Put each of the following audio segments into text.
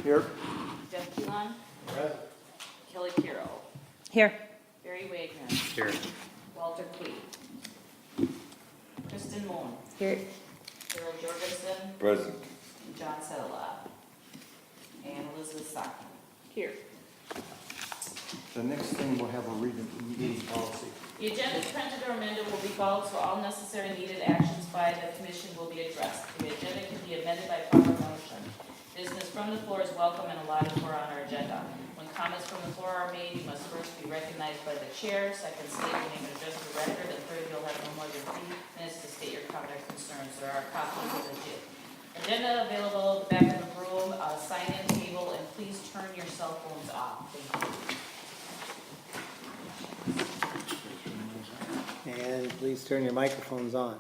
Here. Jeff Keelan. Present. Kelly Carroll. Here. Barry Wagner. Here. Walter Clee. Kristen Moon. Here. Carol Jorgensen. Present. And John Settle. And Elizabeth Stockton. Here. The next thing, we'll have a meeting policy. The agenda is printed or amended will be followed, so all necessary needed actions by the commission will be addressed. The agenda can be amended by proper motion. Business from the floor is welcome and allotted for on our agenda. When comments from the floor are made, you must first be recognized by the chair. Second, state your name and address for the record. And third, you'll have no more than 3 minutes to state your comment or concerns. There are copies of the agenda available at the back of the room, sign-in table, and please turn your cell phones off. Thank you. And please turn your microphones on.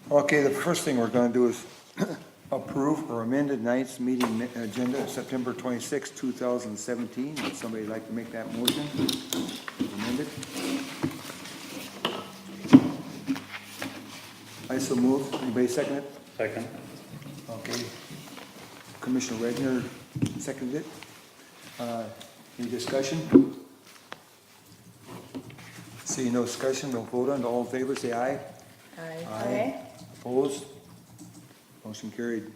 Okay, the first thing we're going to do is approve or amend tonight's meeting agenda, September 26, 2017. Would somebody like to make that motion? Amended? I so move. Anybody second it? Second. Okay. Commissioner Wagner seconded it. Any discussion? Seeing no discussion, we'll vote on it. All in favor, say aye. Aye. Opposed? Motion carried.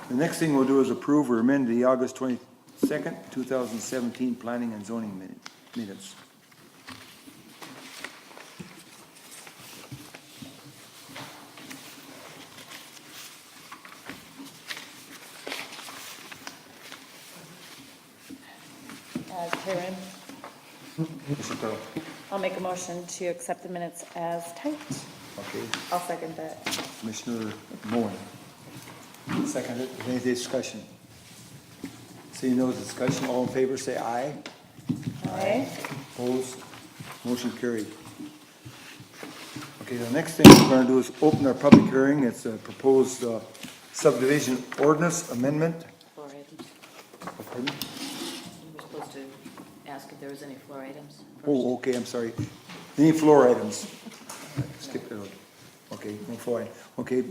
The next thing we'll do is approve or amend the August 22nd, 2017 Planning and Zoning minutes. Karen, Mr. Carroll. I'll make a motion to accept the minutes as typed. Okay. I'll second that. Commissioner Moen. Seconded. Any discussion? Seeing no discussion, all in favor say aye. Aye. Opposed? Motion carried. Okay, the next thing we're going to do is open our public hearing. It's a proposed subdivision ordinance amendment. Floor items. Pardon? You were supposed to ask if there was any floor items first. Oh, okay, I'm sorry. Any floor items? Skip that. Okay, no floor item. Okay,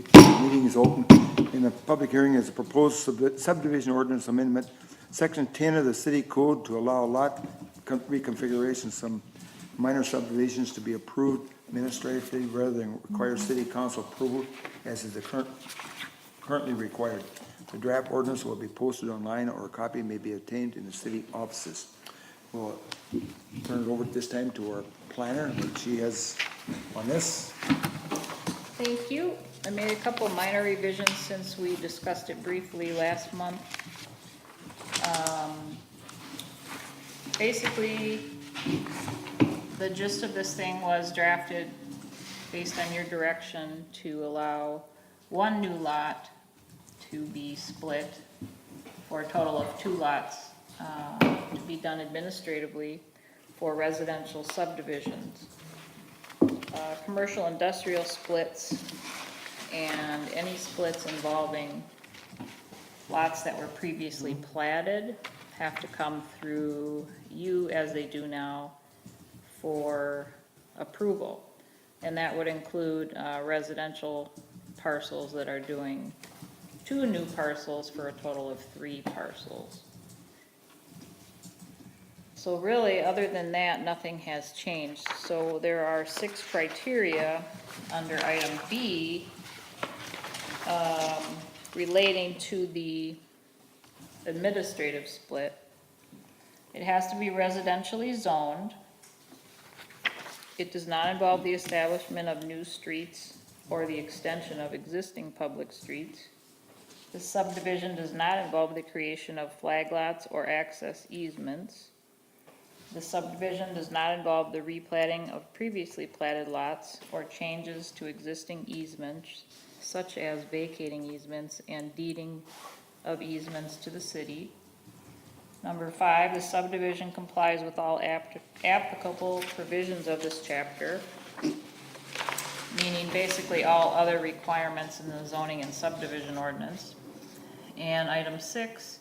meeting is open. In the public hearing is a proposed subdivision ordinance amendment, section 10 of the city code to allow lot reconfiguration, some minor subdivisions to be approved administratively rather than require city council approval as is currently required. The draft ordinance will be posted online or a copy may be obtained in the city offices. We'll turn it over this time to our planner, what she has on this. Thank you. I made a couple minor revisions since we discussed it briefly last month. Basically, the gist of this thing was drafted based on your direction to allow one new lot to be split for a total of 2 lots to be done administratively for residential subdivisions. Commercial industrial splits and any splits involving lots that were previously platted have to come through you as they do now for approval. And that would include residential parcels that are doing 2 new parcels for a total of 3 parcels. So really, other than that, nothing has changed. So there are 6 criteria under item B relating to the administrative split. It has to be residentially zoned. It does not involve the establishment of new streets or the extension of existing public streets. The subdivision does not involve the creation of flag lots or access easements. The subdivision does not involve the replatting of previously platted lots or changes to existing easements, such as vacating easements and deeding of easements to the city. Number 5, the subdivision complies with all applicable provisions of this chapter, meaning basically all other requirements in the zoning and subdivision ordinance. And item 6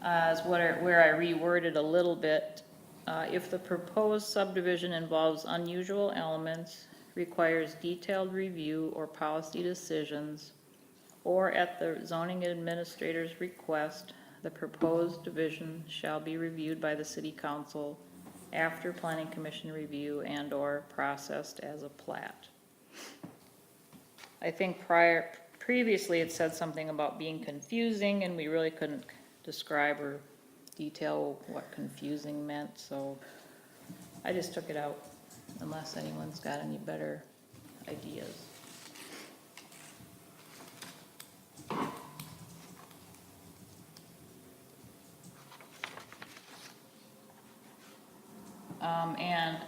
is where I reworded a little bit If the proposed subdivision involves unusual elements, requires detailed review or policy decisions, or at the zoning administrator's request, the proposed division shall be reviewed by the city council after planning commission review and/or processed as a plat. I think previously it said something about being confusing, and we really couldn't describe or detail what confusing meant, so I just took it out, unless anyone's got any better ideas. And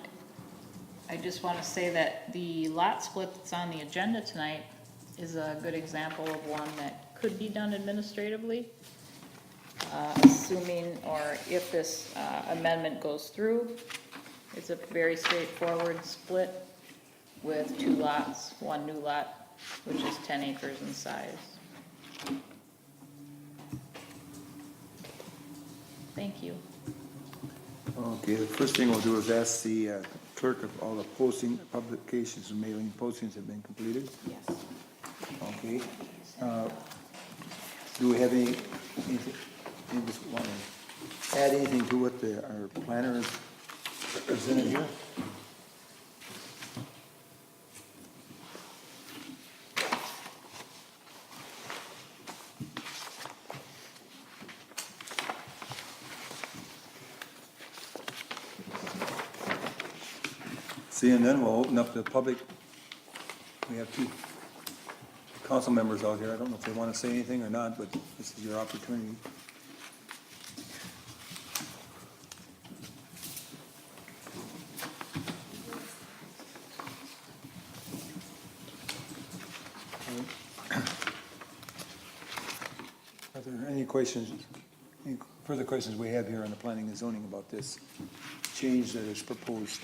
I just want to say that the lot split that's on the agenda tonight is a good example of one that could be done administratively. Assuming, or if this amendment goes through, it's a very straightforward split with 2 lots, 1 new lot, which is 10 acres in size. Thank you. Okay, the first thing we'll do is ask the clerk if all the posting, publications and mailing postings have been completed. Yes. Okay. Do we have any just want to add anything to what our planner is presented here? Seeing none, we'll open up the public. We have 2 council members out here. I don't know if they want to say anything or not, but this is your opportunity. Are there any questions, any further questions we have here on the planning and zoning about this change that is proposed?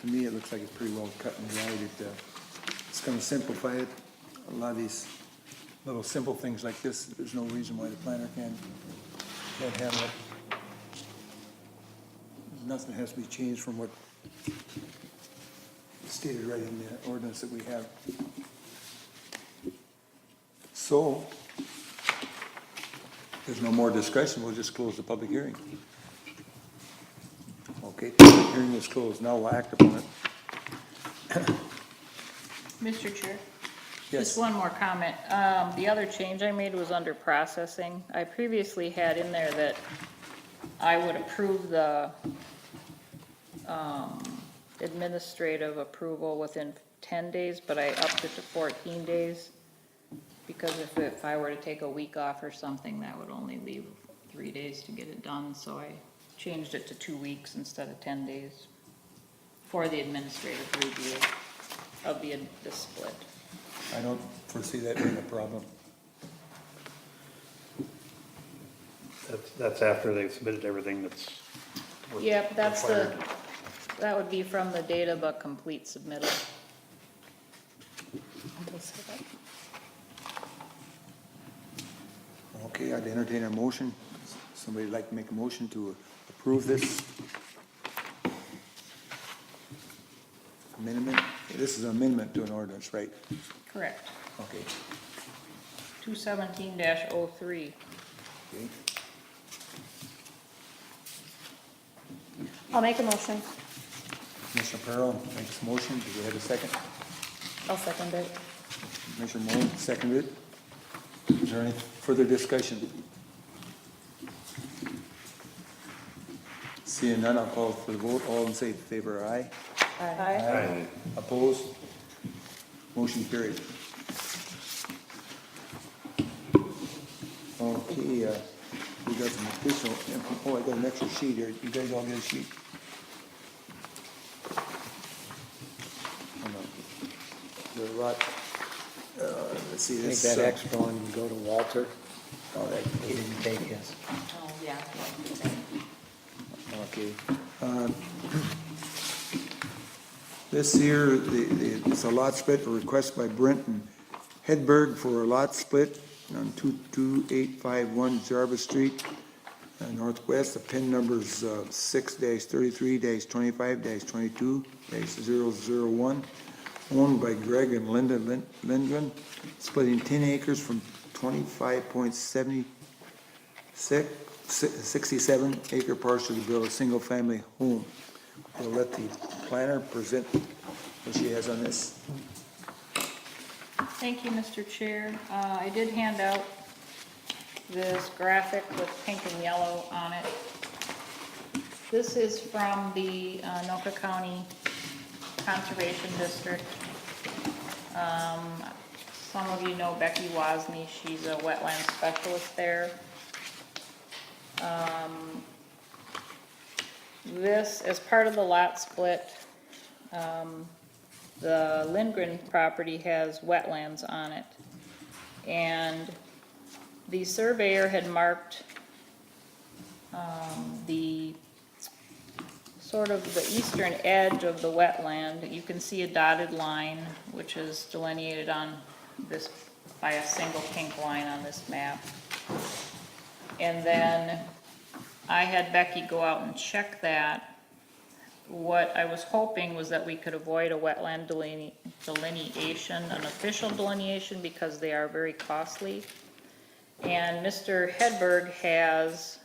To me, it looks like it's pretty well cut and dried. It's going to simplify it. A lot of these little simple things like this, there's no reason why the planner can't handle it. Nothing has to be changed from what is stated right in the ordinance that we have. So, if there's no more discussion, we'll just close the public hearing. Okay, public hearing is closed. Now we'll act upon it. Mr. Chair? Yes. Just one more comment. The other change I made was under processing. I previously had in there that I would approve the administrative approval within 10 days, but I upped it to 14 days. Because if I were to take a week off or something, that would only leave 3 days to get it done, so I changed it to 2 weeks instead of 10 days for the administrative review of the split. I don't foresee that being a problem. That's after they've submitted everything that's. Yep, that's the, required. that would be from the data but complete submittal. Okay, I'd entertain a motion. Somebody would like to make a motion to approve this amendment? This is an amendment to an ordinance, right? Correct. Okay. 217-03. Okay. I'll make a motion. Commissioner Perro makes a motion. Do we have a second? I'll second it. Commissioner Moore seconded it. Is there any further discussion? Seeing none, I'll call for the vote. All in favor, aye. Aye. Opposed? Motion carried. Okay, we got some additional, oh, I got an extra sheet here. You guys all get a sheet? Hold on. The lot, let's see, Take this. that extra one and go to Walter. Oh, that, He didn't take his. Oh, yeah. okay. This here, it's a lot split, a request by Brenton Hedberg for a lot split on 22851 Jarvis Street. Northwest, the PIN number's 6-33-25-22-001, owned by Greg and Linda Lindgren, splitting 10 acres from 67 acre parcel to build a single-family home. We'll let the planner present what she has on this. Thank you, Mr. Chair. I did hand out this graphic with pink and yellow on it. This is from the Anoka County Conservation District. Some of you know Becky Wozni, she's a wetland specialist there. This, as part of the lot split, the Lindgren property has wetlands on it. And the surveyor had marked the sort of the eastern edge of the wetland. You can see a dotted line, which is delineated on this by a single pink line on this map. And then I had Becky go out and check that. What I was hoping was that we could avoid a wetland delineation, an official delineation, because they are very costly. And Mr. Hedberg has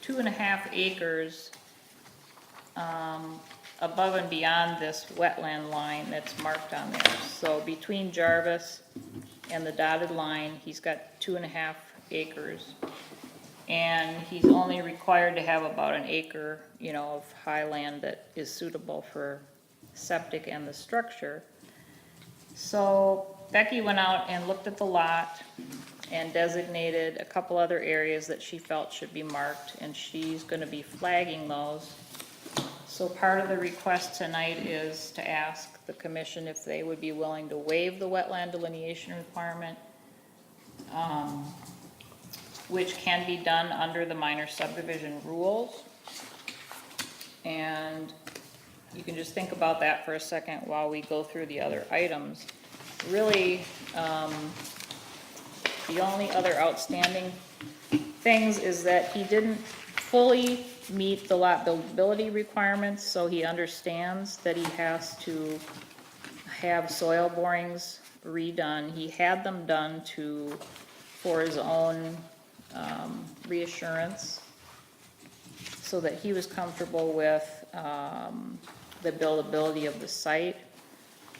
2.5 acres above and beyond this wetland line that's marked on there. So between Jarvis and the dotted line, he's got 2.5 acres. And he's only required to have about 1 acre, of high land that is suitable for septic and the structure. So Becky went out and looked at the lot and designated a couple other areas that she felt should be marked, and she's gonna be flagging those. So part of the request tonight is to ask the commission if they would be willing to waive the wetland delineation requirement, which can be done under the minor subdivision rules. And you can just think about that for a second while we go through the other items. Really, the only other outstanding things is that he didn't fully meet the lot buildability requirements, so he understands that he has to have soil borings redone. He had them done for his own reassurance, so that he was comfortable with the buildability of the site,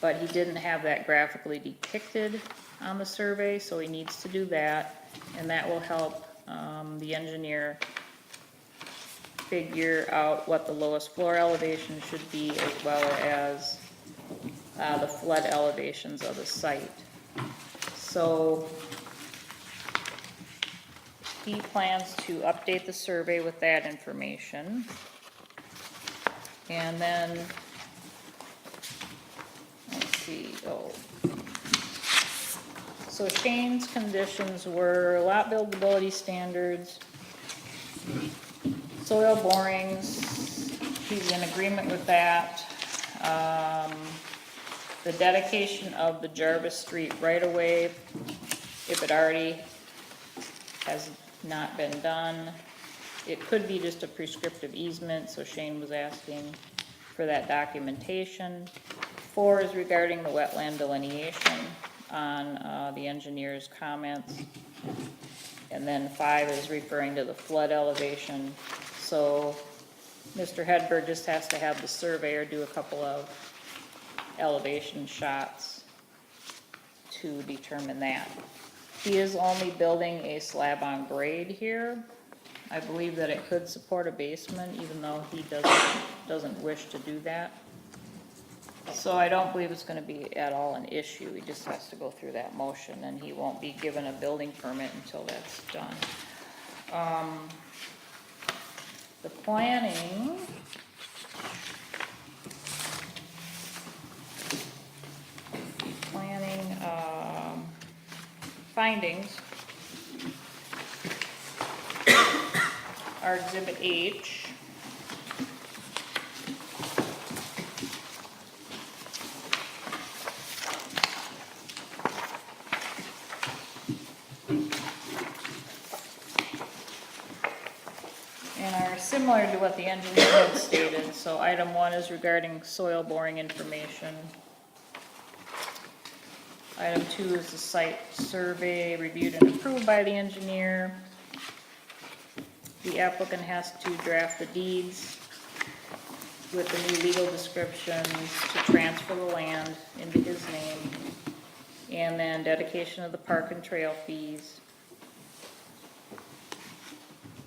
but he didn't have that graphically depicted on the survey, so he needs to do that, and that will help the engineer figure out what the lowest floor elevation should be, as well as the flood elevations of the site. So he plans to update the survey with that information. And then, let's see, so Shane's conditions were lot buildability standards, soil borings, he's in agreement with that. The dedication of the Jarvis Street right-of-way, if it already has not been done, it could be just a prescriptive easement, so Shane was asking for that documentation. 4 is regarding the wetland delineation on the engineer's comments. And then 5 is referring to the flood elevation. So Mr. Hedberg just has to have the surveyor do a couple of elevation shots to determine that. He is only building a slab on grade here. I believe that it could support a basement, even though he doesn't wish to do that. So I don't believe it's gonna be at all an issue. He just has to go through that motion, and he won't be given a building permit until that's done. The planning, findings are Exhibit H. similar to what the engineer had stated, so item 1 is regarding soil boring information. Item 2 is the site survey reviewed and approved by the engineer. The applicant has to draft the deeds with the new legal descriptions to transfer the land into his name, and then dedication of the park and trail fees.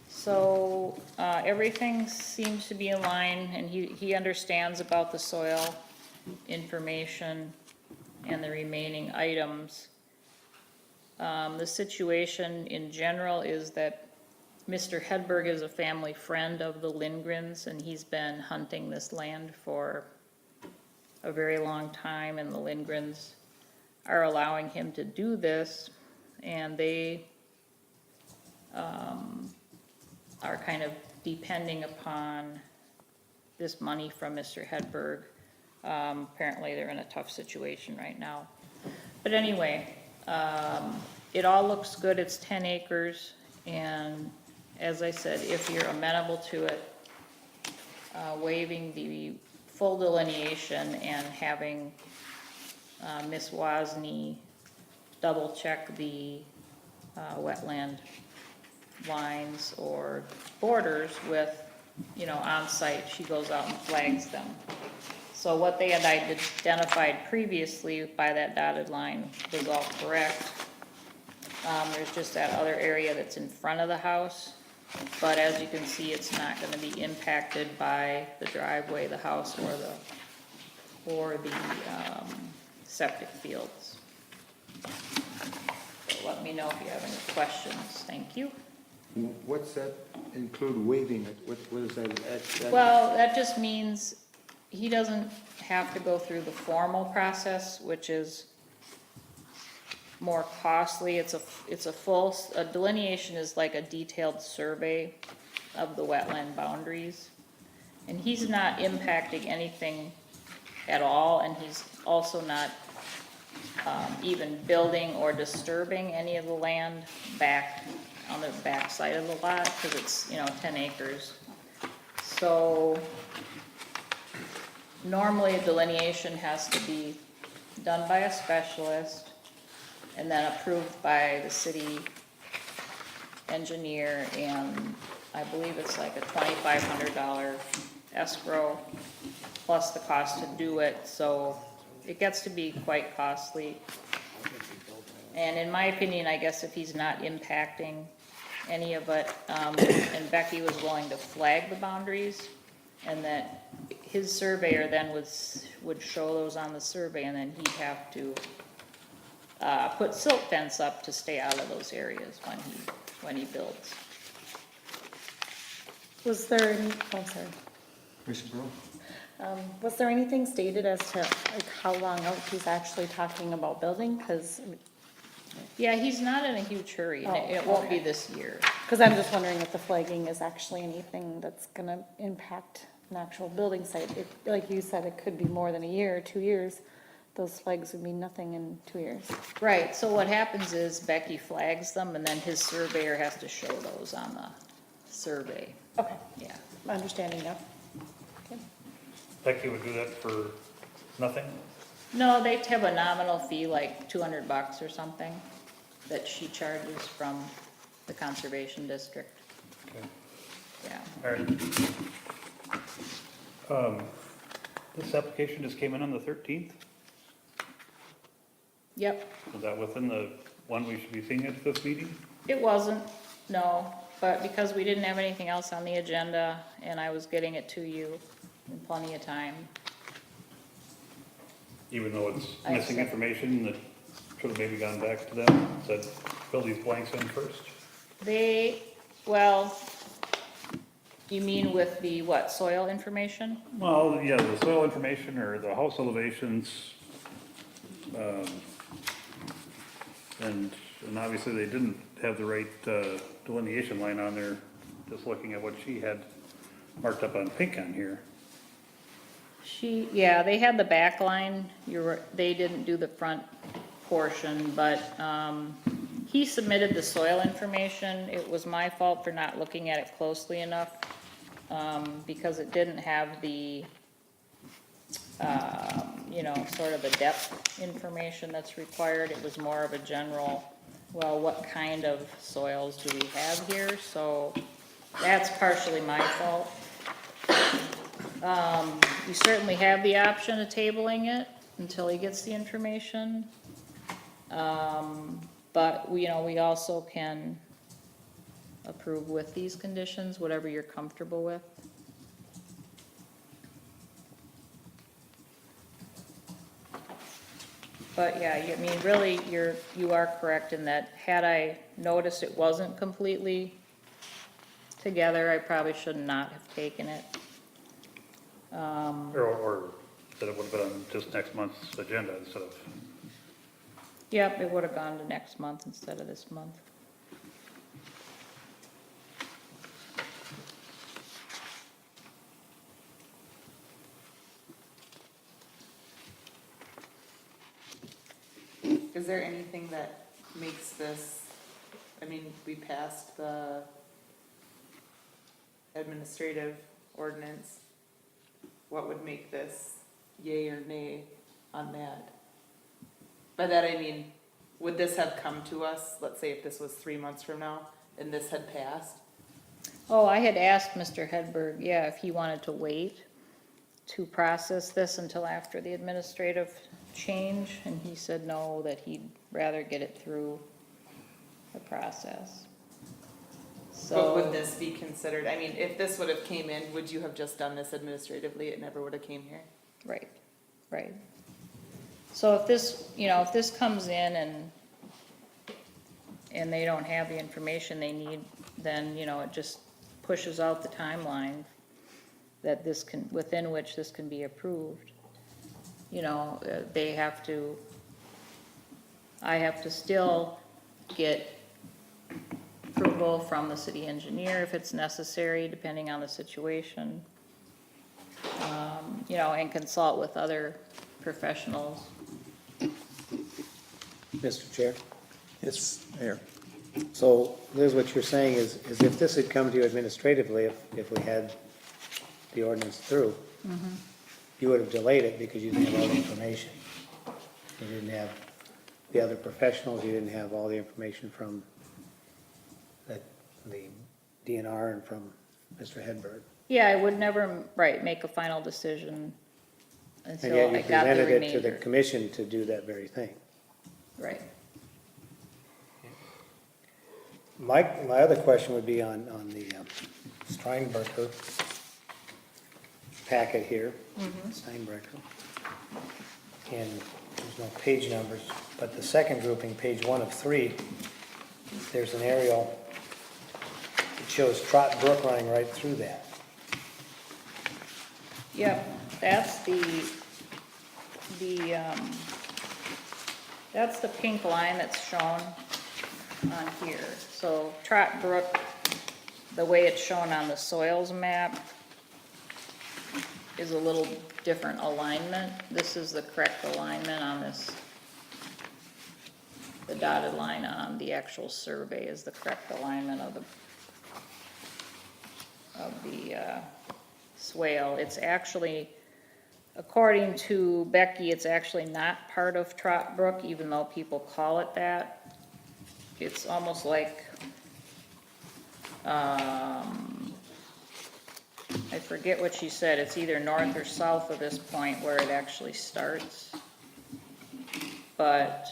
So, everything seems to be in line, and he understands about the soil information and the remaining items. The situation in general is that Mr. Hedberg is a family friend of the Lindgrens, and he's been hunting this land for a very long time, and the Lindgrens are allowing him to do this, and they are kind of depending upon this money from Mr. Hedberg. Apparently they're in a tough situation right now. But anyway, it all looks good. It's 10 acres, and as I said, if you're amenable to it, waiving the full delineation and having Ms. Wozni double check the wetland lines or borders with, on site, she goes out and flags them. So what they had identified previously by that dotted line was all correct. There's just that other area that's in front of the house, but as you can see, it's not gonna be impacted by the driveway, the house, or the septic fields. So let me know if you have any questions. Thank you. What's that include waiving it? What is that? Well, that just means he doesn't have to go through the formal process, which is more costly. It's a delineation is like a detailed survey of the wetland boundaries. And he's not impacting anything at all, and he's also not even building or disturbing any of the land back on the back side of the lot, because it's, 10 acres. So normally a delineation has to be done by a specialist and then approved by the city engineer, and I believe it's like a $2,500 escrow plus the cost to do it, so it gets to be quite costly. And in my opinion, I guess if he's not impacting any of it, and Becky was willing to flag the boundaries, and that his surveyor then would show those on the survey, and then he'd have to put silt fence up to stay out of those areas when he builds. Was there any, oh, sorry. Commissioner Burrow? Was there anything stated as to like how long out he's actually talking about building? Because Yeah, he's not in a huge hurry, and it Oh, won't be okay. this year. I'm just wondering if the flagging is actually anything that's gonna impact an actual building site. Like you said, it could be more than a year, 2 years. Those flags would mean nothing in 2 years. Right, so what happens is Becky flags them, and then his surveyor has to show those on the survey, Okay, yeah. my understanding now. Okay. Becky would do that for nothing? No, they have a nominal fee, like $200 or something, that she charges from the conservation district, Okay, yeah. all right. This application just came in on the 13th? Yep, Was that within the one we should be seeing at this meeting? it wasn't, no, but because we didn't have anything else on the agenda, and I was getting it to you in plenty of time. Even though it's I missing accept. information that should have maybe gone back to them, said fill these blanks in first? Well, you mean with the what, soil information? Well, yeah, the soil information or the house elevations. And obviously they didn't have the right delineation line on there, just looking at what she had marked up on pink on here. Yeah, they had the back line, they didn't do the front portion, but, he submitted the soil information. It was my fault for not looking at it closely enough. because it didn't have the, you know, sort of the depth information that's required. It was more of a general, well, what kind of soils do we have here? So that's partially my fault. You certainly have the option of tabling it until he gets the information. But, you know, we also can approve with these conditions, whatever you're comfortable with. But yeah, I mean, really, you are correct in that had I noticed it wasn't completely together, I probably should not have taken it. Or that it would have been on just next month's agenda instead of, Yep, it would have gone to next month instead of this month. Is there anything that makes this, I mean, we passed the administrative ordinance. What would make this yay or nay on that? By that I mean, would this have come to us, let's say if this was 3 months from now, and this had passed? Oh, I had asked Mr. Hedberg, yeah, if he wanted to wait to process this until after the administrative change, and he said no, that he'd rather get it through the process. But would So, this be considered, I mean, if this would have came in, would you have just done this administratively, it never would have came here? right, right. So if this, you know, if this comes in and they don't have the information they need, then, you know, it just pushes out the timeline that this can, within which this can be approved. You know, they have to, I have to still get approval from the city engineer if it's necessary, depending on the situation. You know, and consult with other professionals. Mr. Chair, Yes, Mayor. so Liz, what you're saying is if this had come to you administratively, if we had the ordinance through, you would have delayed it because you didn't have all the information. You didn't have the other professionals, you didn't have all the information from the DNR and from Mr. Hedberg. Yeah, I would never, right, make a final decision And until yet you I got the presented it to the remainder. commission to do that very thing. Right. My other question would be on the Steinbrecher packet here, Steinbrecher. And there's no page numbers, but the second grouping, page 1 of 3, there's an aerial that shows Trot Brook running right through that. Yep, that's that's the pink line that's shown on here. So Trot Brook, the way it's shown on the soils map, is a little different alignment. This is the correct alignment on this. The dotted line on the actual survey is the correct alignment of the swale. It's actually, according to Becky, it's actually not part of Trot Brook, even though people call it that. It's almost like, I forget what she said, it's either north or south of this point where it actually starts. But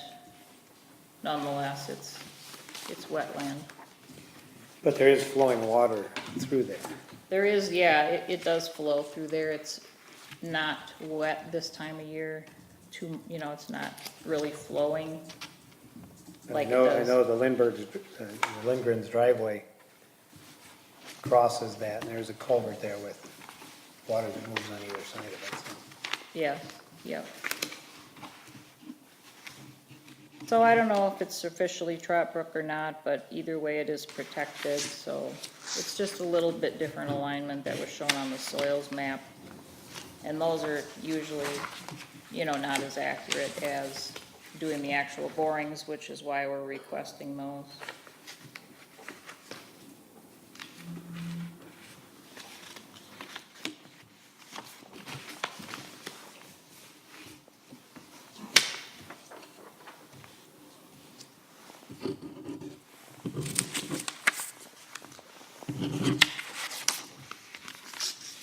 nonetheless, it's wetland. But there is flowing water through there. There is, yeah, it does flow through there. It's not wet this time of year. You know, it's not really flowing like it I does. know the Lindgren's driveway crosses that, and there's a culvert there with water that moves on either side of it, so. Yeah, yep. So I don't know if it's officially Trot Brook or not, but either way it is protected, so it's just a little bit different alignment that was shown on the soils map. And those are usually, you know, not as accurate as doing the actual borings, which is why we're requesting those.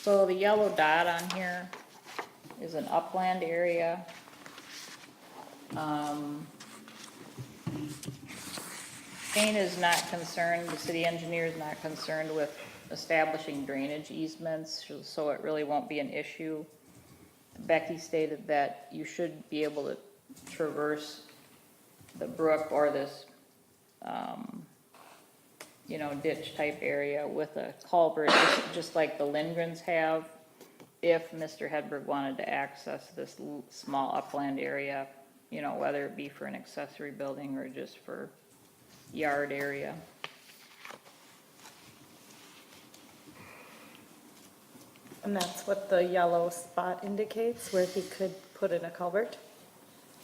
So the yellow dot on here is an upland area. Shane is not concerned, the city engineer is not concerned with establishing drainage easements, so it really won't be an issue. Becky stated that you should be able to traverse the brook or this, ditch type area with a culvert, just like the Lindgrens have. If Mr. Hedberg wanted to access this small upland area, whether it be for an accessory building or just for yard area. And that's what the yellow spot indicates, where he could put in a culvert?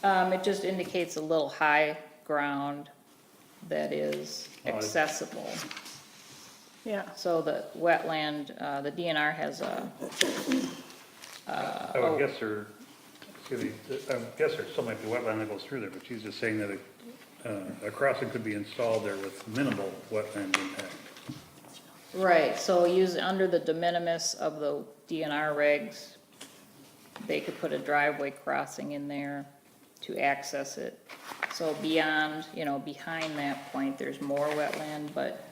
It just indicates a little high ground that is Oh, it's- accessible. Yeah. So the wetland, the DNR has I would guess there still might be wetland that goes through there, but she's just saying that a crossing could be installed there with minimal wetland impact. right, so under the de minimis of the DNR regs, they could put a driveway crossing in there to access it. So beyond, behind that point, there's more wetland, but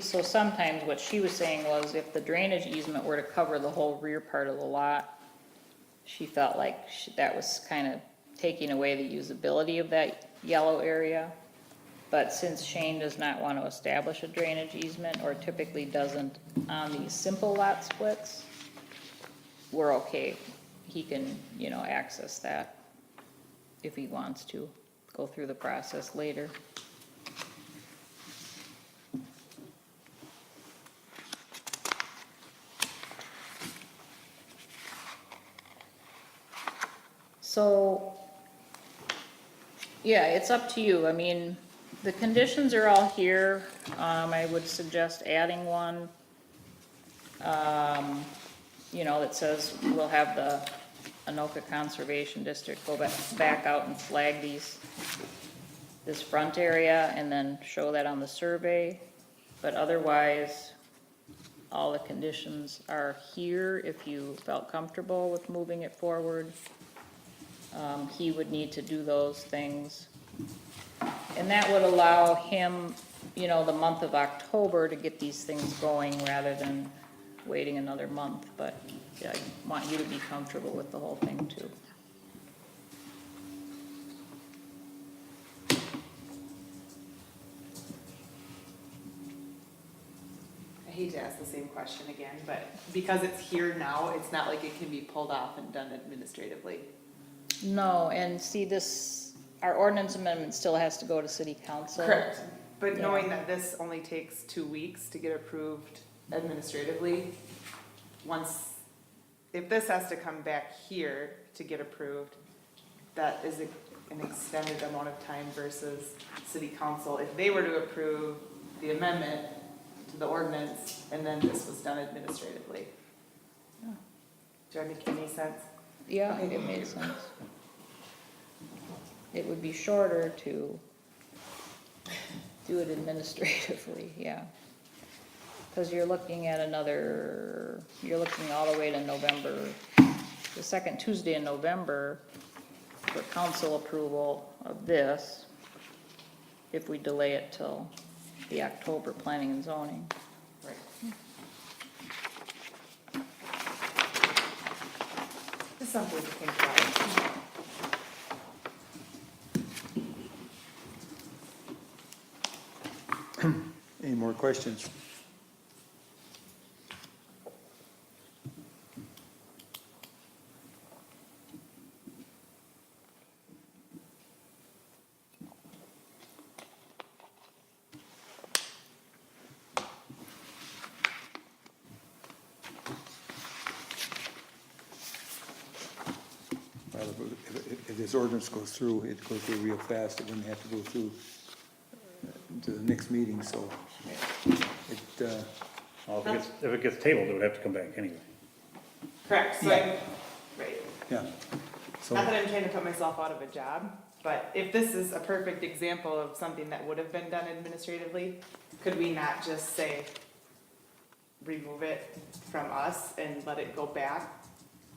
so sometimes what she was saying was if the drainage easement were to cover the whole rear part of the lot, she felt like that was kind of taking away the usability of that yellow area. But since Shane does not want to establish a drainage easement, or typically doesn't on these simple lot splits, we're okay. He can, access that if he wants to, go through the process later. So, yeah, it's up to you. I mean, the conditions are all here. I would suggest adding one, that says we'll have the Anoka Conservation District go back out and flag this front area and then show that on the survey. But otherwise, all the conditions are here if you felt comfortable with moving it forward. He would need to do those things. And that would allow him, the month of October to get these things going rather than waiting another month. But yeah, I want you to be comfortable with the whole thing too. I hate to ask the same question again, but because it's here now, it's not like it can be pulled off and done administratively. No, and see our ordinance amendment still has to go to city council. Correct, but Yeah. knowing that this only takes 2 weeks to get approved administratively, if this has to come back here to get approved, that is an extended amount of time versus city council. If they were to approve the amendment to the ordinance and then this was done administratively. Do I make any sense? Yeah, it makes sense. It would be shorter to do it administratively, yeah. Because you're looking all the way to November, the second Tuesday in November for council approval of this, if we delay it till the October planning and zoning. Right. Just something to think about. Any more questions? Well, if this ordinance goes through, it goes through real fast, it wouldn't have to go through to the next meeting, so it, Well, if it gets tabled, it would have to come back anyway. Correct, so Yeah. right. yeah. So, Not that I'm trying to put myself out of a job, but if this is a perfect example of something that would have been done administratively, could we not just say, remove it from us and let it go back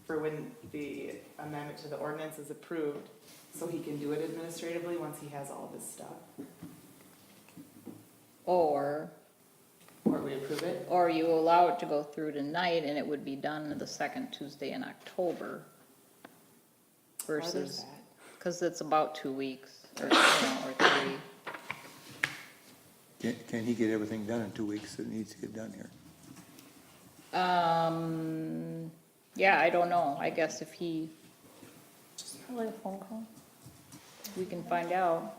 for when the amendment to the ordinance is approved, so he can do it administratively once he has all of his stuff? Or We approve it? Or you allow it to go through tonight and it would be done the second Tuesday in October Why does versus, that? because it's about 2 weeks or, or 3. Can he get everything done in 2 weeks that needs to get done here? Yeah, I don't know. I guess if he, Probably a phone call. we can find out.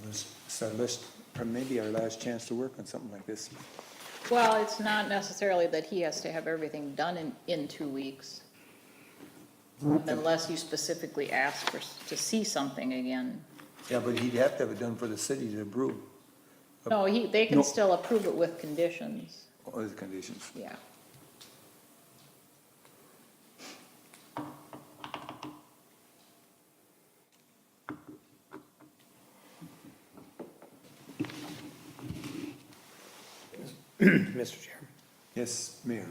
Well, it's our list, or maybe our last chance to work on something like this. Well, it's not necessarily that he has to have everything done in 2 weeks. Unless you specifically ask to see something again. Yeah, but he'd have to have it done for the city to approve No, they No. can still approve it with conditions, all the conditions. yeah. Mr. Chairman, Yes, Mayor.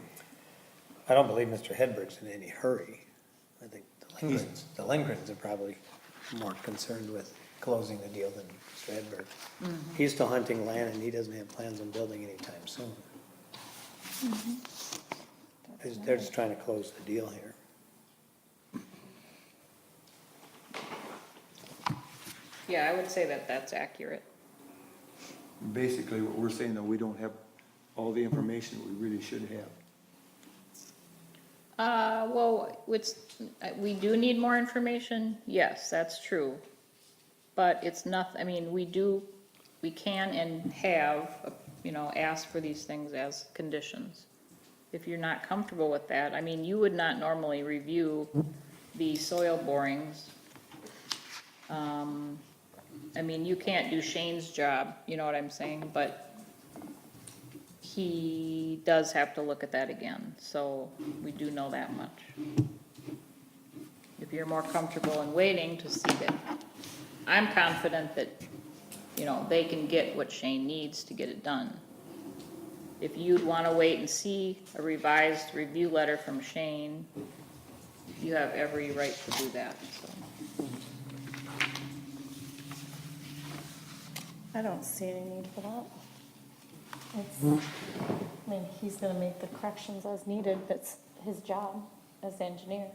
I don't believe Mr. Hedberg's in any hurry. I think the Lindgrens are probably more concerned with closing the deal than Mr. Hedberg. He's still hunting land and he doesn't have plans on building anytime soon. They're just trying to close the deal here. Yeah, I would say that that's accurate. Basically, what we're saying, that we don't have all the information that we really should have. Well, we do need more information, yes, that's true. But it's not, I mean, we can and have, asked for these things as conditions. If you're not comfortable with that, I mean, you would not normally review the soil borings. I mean, you can't do Shane's job, you know what I'm saying, but he does have to look at that again, so we do know that much. If you're more comfortable in waiting to see that, I'm confident that, they can get what Shane needs to get it done. If you'd wanna wait and see a revised review letter from Shane, you have every right to do that, so. I don't see any need for that. It's, I mean, he's gonna make the corrections as needed, that's his job as the engineer.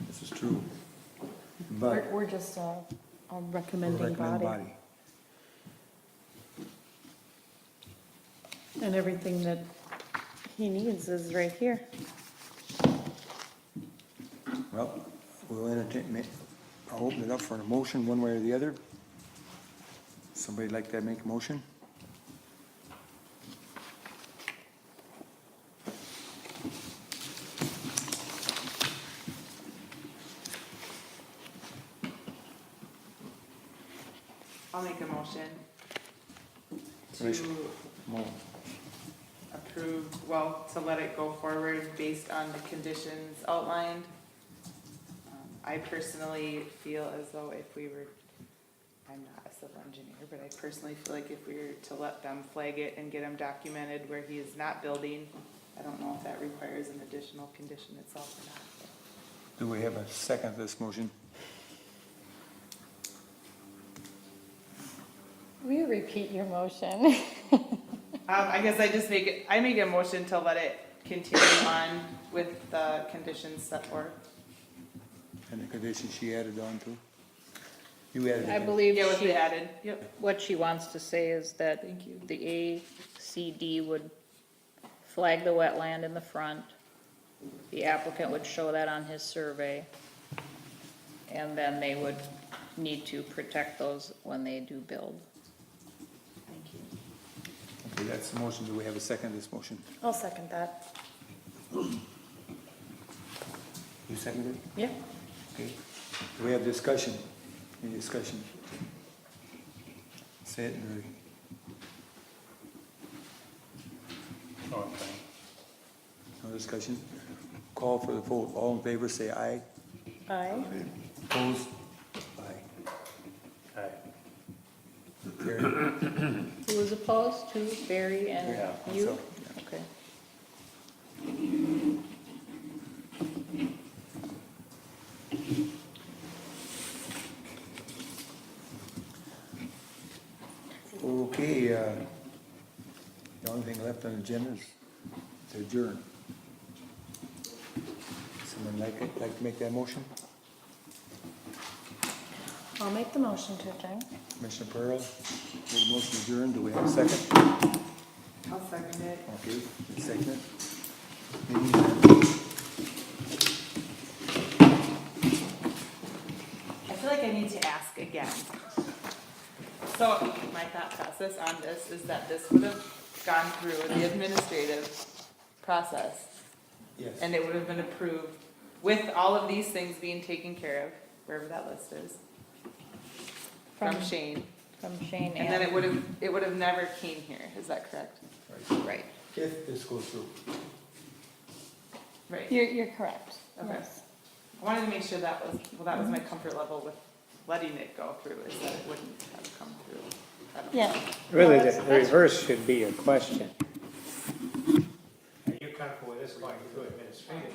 This is true. We're, But we're just a recommending recommend body. body. And everything that he needs is right here. Well, we'll I'll open it up for a motion, one way or the other. Somebody like to make a motion? I'll make a motion Commissioner. to Mo. approve, well, to let it go forward based on the conditions outlined. I personally feel as though if we were, I'm not a civil engineer, but I personally feel like if we were to let them flag it and get them documented where he is not building, I don't know if that requires an additional condition itself or not. Do we have a second to this motion? Will you repeat your motion? I guess I make a motion to let it continue on with the conditions set forth. And the conditions she added on to? You added I it. believe Yeah, with she, the added, yep. what she wants to say is that Thank you. the ACD would flag the wetland in the front. The applicant would show that on his survey. And then they would need to protect those when they do build. Thank you. Okay, that's the motion. Do we have a second to this motion? I'll second that. You seconded it? Yeah. Okay. Do we have discussion? Any discussion? Say it, Mary. discussion? Call for the vote. All in favor, say aye. Aye. Opposed? Aye. Aye. Carried. Who was opposed to Barry and Yeah, you? so, Okay. Okay, the only thing left on the agenda is to adjourn. Someone like to make that motion? I'll make the motion to adjourn. Commissioner Pearl, made a motion to adjourn. Do we have a second? I'll second it. Okay, you second it. Meeting adjourned. I feel like I need to ask again. So my thought process on this is that this would have gone through the administrative process Yes. and it would have been approved with all of these things being taken care of, wherever that list is, from Shane. From Shane And then it would have never came here, is that correct? right. If this goes through. Right. You're correct. Okay. Yes. I wanted to make sure that was my comfort level with letting it go through, is that it wouldn't have come through. I don't know. Yeah. Really, Well, the that's- reverse should be a question. Are you comfortable with this going through administrative?